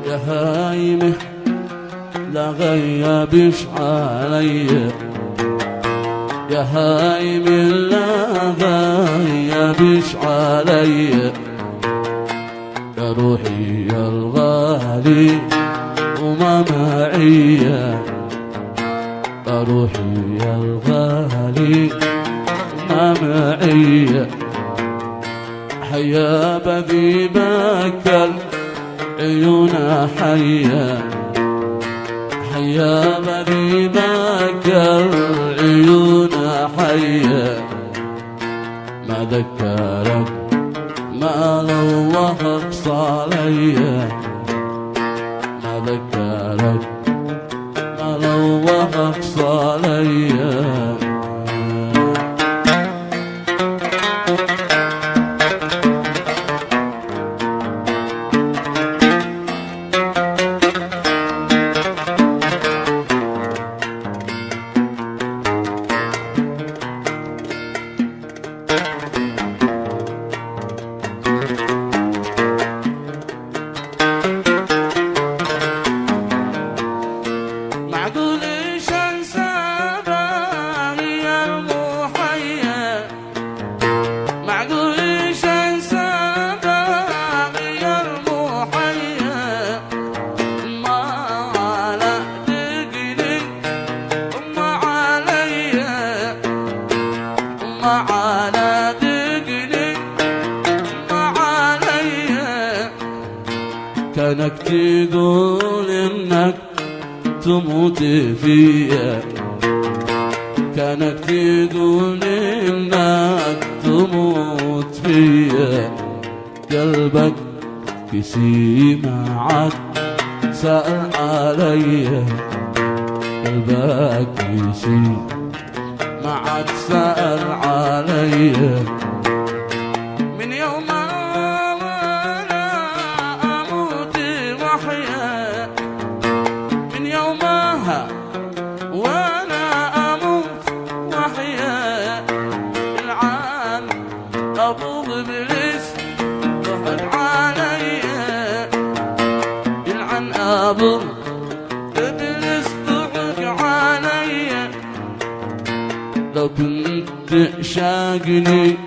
يا هايمه لا غيبش علي، يا هايمه لا غيبش علي، يا روحي يا الغالي وما معي، يا روحي يا الغالي وما معي. حيا بذي بكر عيونا حيا، حيا بذي بكر عيونا حيا. ما ذكرك ما الله اقصى ليا، ما ذكرك ما الله اقصى ليا. على دقني ما علي، كانك تقول انك تموت فيا، كانك تقول انك تموت فيا. قلبك كسي ما عاد سأل علي، قلبك كسي ما عاد سأل علي. من يوم وانا اموت واحيا، من يومها وانا اموت واحيا. العن ابو ابليس ضحك علي، العن ابو ابليس ضحك علي. لو كنت شاقني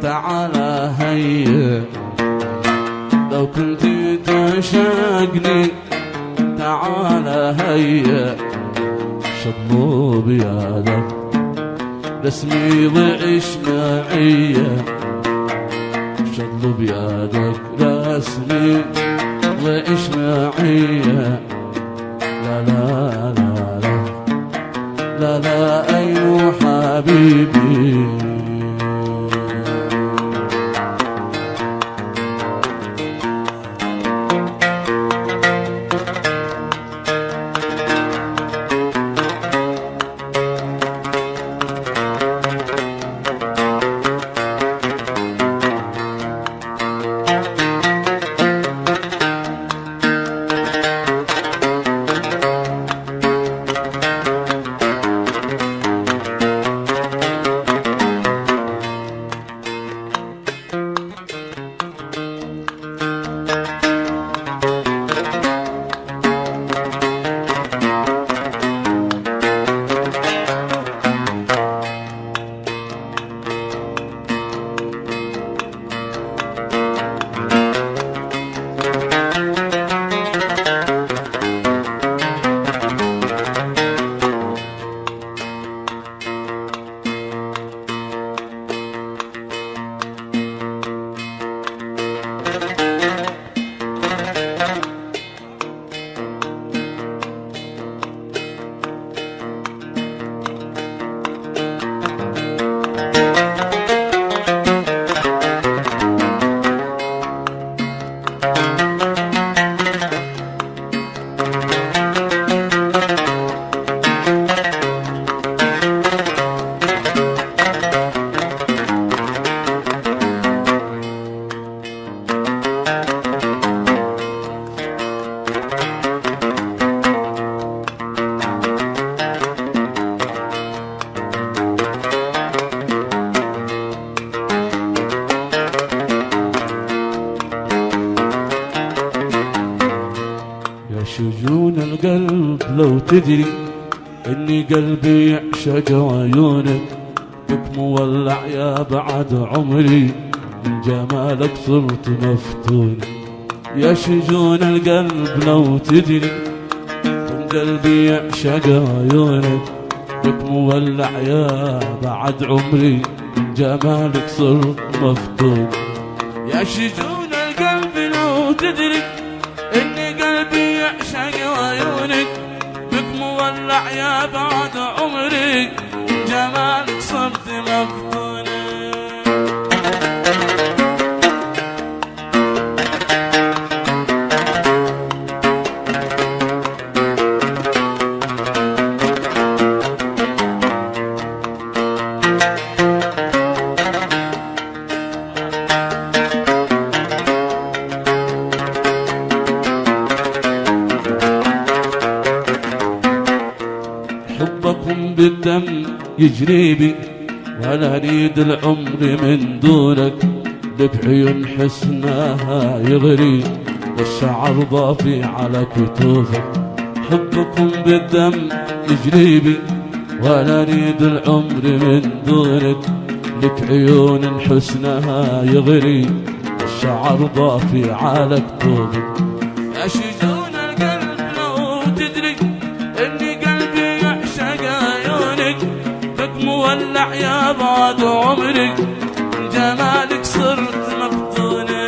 تعال هيا، لو كنت تشاقني تعال هيا. شطلوا بيدك رسمي ضعش معية، شطلوا بيدك رسمي ضعش معية. لا لا لا لا لا لا أيوه حبيبي. تدري إني قلبي يعشق عيونك، بك مولع يا بعد عمري، من جمالك صرت مفتون. يا شجون القلب لو تدري إن قلبي يعشق عيونك، بك مولع يا بعد عمري، من جمالك صرت مفتون. يا شجون القلب لو تدري إني قلبي يعشق عيونك، بك مولع يا بعد عمري، من جمالك صرت مفتون. حبكم بالدم يجري بي، ولا اريد العمر من دونك، لك عيون حسناها يغري، والشعر ضافي على كتوفك. حبكم بالدم يجري بي، ولا اريد العمر من دونك، لك عيون حسنها يغري، والشعر ضافي على كتوفك. يا شجون القلب لو تدري اني قلبي يعشق عيونك، بك مولع يا بعد عمرك، من جمالك صرت مفتونة.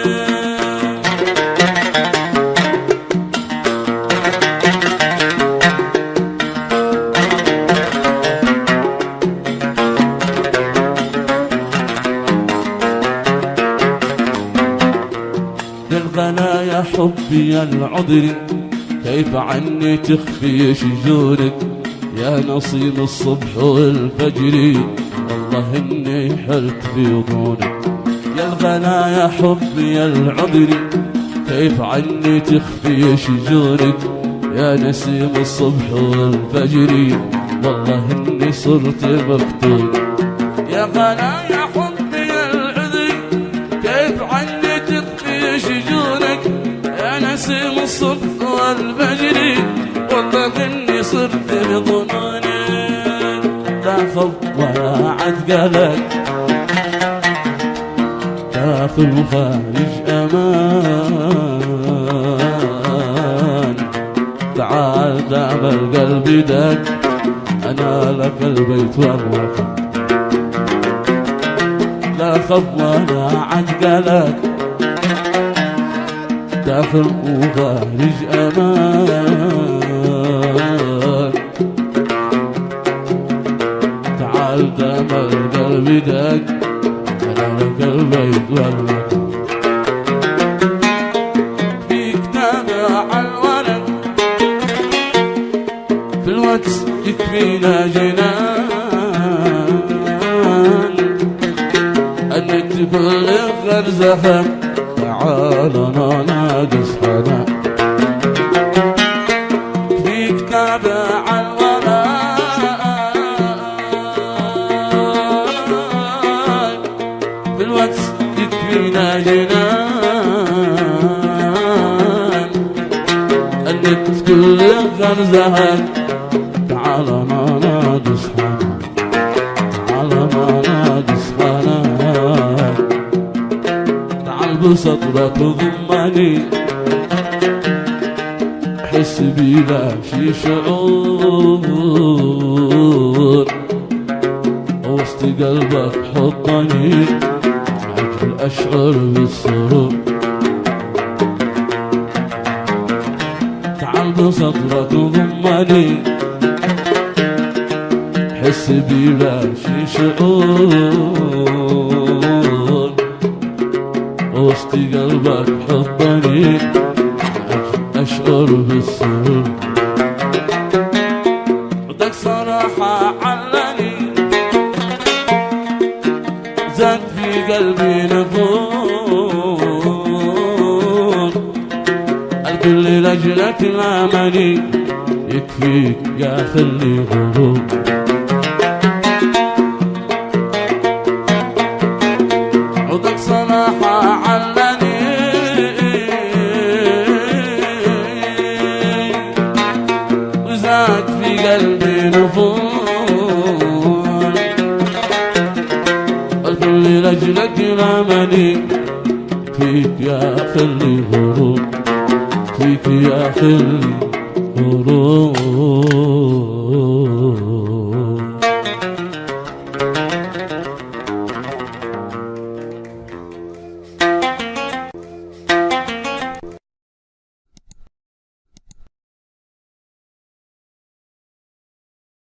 للغنايا حبي العذري، كيف عني تخفي شجونك، يا نصيب الصبح والفجر، والله اني حلت في ظنونك. يا الغنايا حبي العذري، كيف عني تخفي شجونك، يا نسيم الصبح والفجر، والله اني صرت مفتون. يا غنايا حبي العذري، كيف عني تخفي شجونك، يا نسيم الصبح والفجر، والله اني صرت بظنونك. لا خوف ولا عتقلك، داخل وخارج امان، تعال دام القلب دق، انا لك البيت والوطن. لا خوف ولا عتقلك، داخل وخارج امان، تعال دام القلب دق، انا لك البيت والوطن. في كتابة على الورق، في الواتس يكفينا جنان، النت كل غرزها، تعال انا ناقص حنان. في كتابة على الورق، في الواتس يكفينا جنان، النت كل غرزها، تعال انا ناقص حنان، تعال انا ناقص حنان. تعال بسطرك وضمني، حس بلا شي شعور، وسط قلبك حطني، عجل اشعر بالسرور. تعال بسطرك وضمني، حس بلا شي شعور، وسط قلبك حطني، أشعر بالسرور. بدك صراحة علني، زاد في قلبي نفور، الكل لأجلك الأماني، يكفيك يا خلي غرور. بدك صراحة علني، وياك في قلبي نفور، الكل لأجلك الأماني، فيك يا خلي غروب، فيك يا خلي غروب.